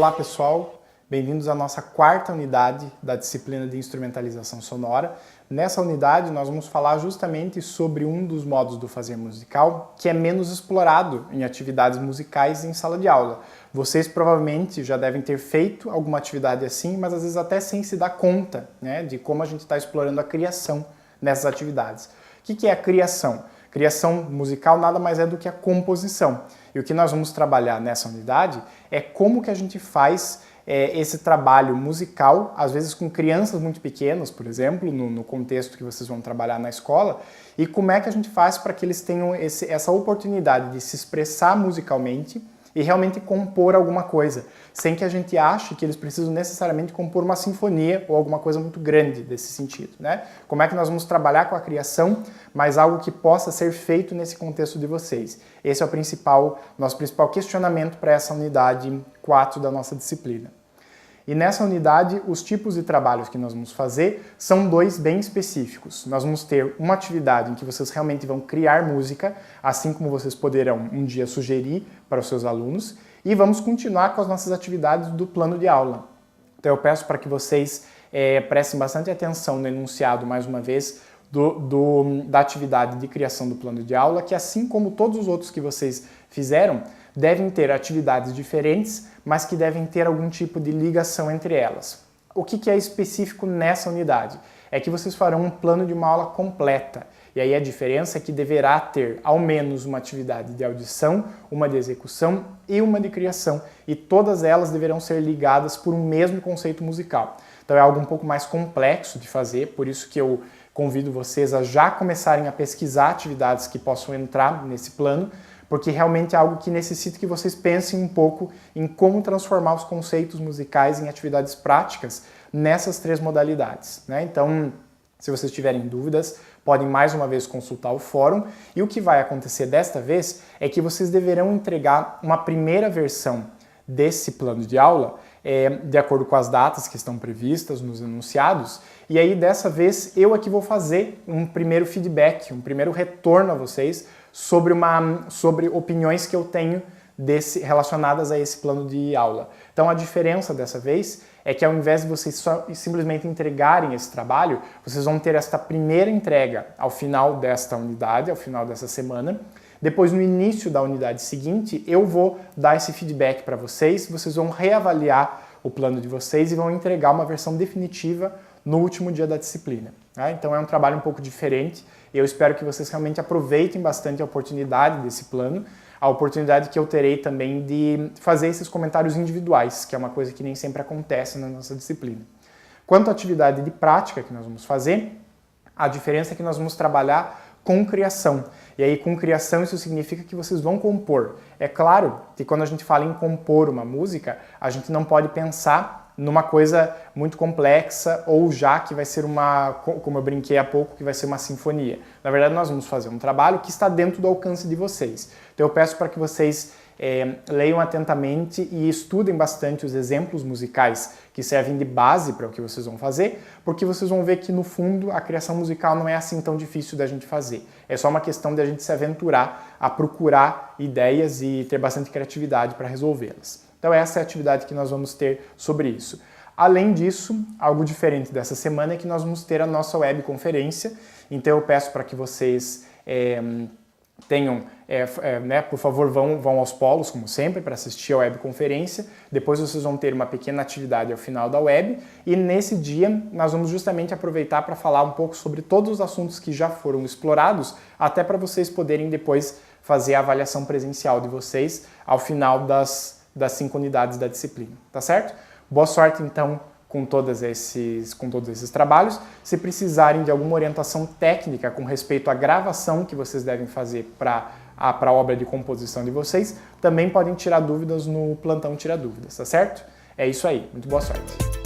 Olá pessoal, bem-vindos à nossa quarta unidade da disciplina de instrumentalização sonora. Nessa unidade nós vamos falar justamente sobre um dos modos do fazer musical que é menos explorado em atividades musicais em sala de aula. Vocês provavelmente já devem ter feito alguma atividade assim, mas às vezes até sem se dar conta, né, de como a gente está explorando a criação nessas atividades. O que é a criação? Criação musical nada mais é do que a composição. E o que nós vamos trabalhar nessa unidade é como que a gente faz esse trabalho musical, às vezes com crianças muito pequenas, por exemplo, no contexto que vocês vão trabalhar na escola, e como é que a gente faz para que eles tenham essa oportunidade de se expressar musicalmente e realmente compor alguma coisa, sem que a gente ache que eles precisam necessariamente compor uma sinfonia ou alguma coisa muito grande desse sentido, né? Como é que nós vamos trabalhar com a criação, mas algo que possa ser feito nesse contexto de vocês. Esse é o nosso principal questionamento para essa unidade 4 da nossa disciplina. E nessa unidade, os tipos de trabalhos que nós vamos fazer são dois bem específicos. Nós vamos ter uma atividade em que vocês realmente vão criar música, assim como vocês poderão um dia sugerir para os seus alunos, e vamos continuar com as nossas atividades do plano de aula. Então eu peço para que vocês prestem bastante atenção no enunciado, mais uma vez, da atividade de criação do plano de aula, que assim como todos os outros que vocês fizeram, devem ter atividades diferentes, mas que devem ter algum tipo de ligação entre elas. O que é específico nessa unidade? É que vocês farão um plano de uma aula completa. E aí a diferença é que deverá ter ao menos uma atividade de audição, uma de execução e uma de criação. E todas elas deverão ser ligadas por um mesmo conceito musical. Então é algo um pouco mais complexo de fazer, por isso que eu convido vocês a já começarem a pesquisar atividades que possam entrar nesse plano, porque realmente é algo que necessita que vocês pensem um pouco em como transformar os conceitos musicais em atividades práticas nessas três modalidades, né? Então, se vocês tiverem dúvidas, podem mais uma vez consultar o fórum, e o que vai acontecer desta vez é que vocês deverão entregar uma primeira versão desse plano de aula, de acordo com as datas que estão previstas nos enunciados, e aí dessa vez eu aqui vou fazer um primeiro feedback, um primeiro retorno a vocês sobre opiniões que eu tenho relacionadas a esse plano de aula. Então a diferença dessa vez é que ao invés de vocês simplesmente entregarem esse trabalho, vocês vão ter esta primeira entrega ao final desta unidade, ao final dessa semana. Depois, no início da unidade seguinte, eu vou dar esse feedback para vocês vão reavaliar o plano de vocês e vão entregar uma versão definitiva no último dia da disciplina. Né? Então é um trabalho um pouco diferente. Eu espero que vocês realmente aproveitem bastante a oportunidade desse plano, a oportunidade que eu terei também de fazer esses comentários individuais, que é uma coisa que nem sempre acontece na nossa disciplina. Quanto à atividade de prática que nós vamos fazer, a diferença é que nós vamos trabalhar com criação. E aí, com criação, isso significa que vocês vão compor. É claro que quando a gente fala em compor uma música, a gente não pode pensar numa coisa muito complexa ou já que vai ser como eu brinquei há pouco, que vai ser uma sinfonia. Na verdade, nós vamos fazer um trabalho que está dentro do alcance de vocês. Então eu peço para que vocês leiam atentamente e estudem bastante os exemplos musicais que servem de base para o que vocês vão fazer, porque vocês vão ver que no fundo a criação musical não é assim tão difícil da gente fazer. É só uma questão de a gente se aventurar a procurar ideias e ter bastante criatividade para resolvê-las. Então essa é a atividade que nós vamos ter sobre isso. Além disso, algo diferente dessa semana é que nós vamos ter a nossa webconferência, então eu peço para que vocês tenham, por favor, vão aos polos, como sempre, para assistir a webconferência. Depois vocês vão ter uma pequena atividade ao final da web, e nesse dia nós vamos justamente aproveitar para falar um pouco sobre todos os assuntos que já foram explorados, até para vocês poderem depois fazer a avaliação presencial de vocês ao final das 5 unidades da disciplina, tá certo? Boa sorte, então, com todos esses trabalhos. Se precisarem de alguma orientação técnica com respeito à gravação que vocês devem fazer para a obra de composição de vocês, também podem tirar dúvidas no plantão Tira Dúvidas, tá certo? É isso aí, muito boa sorte!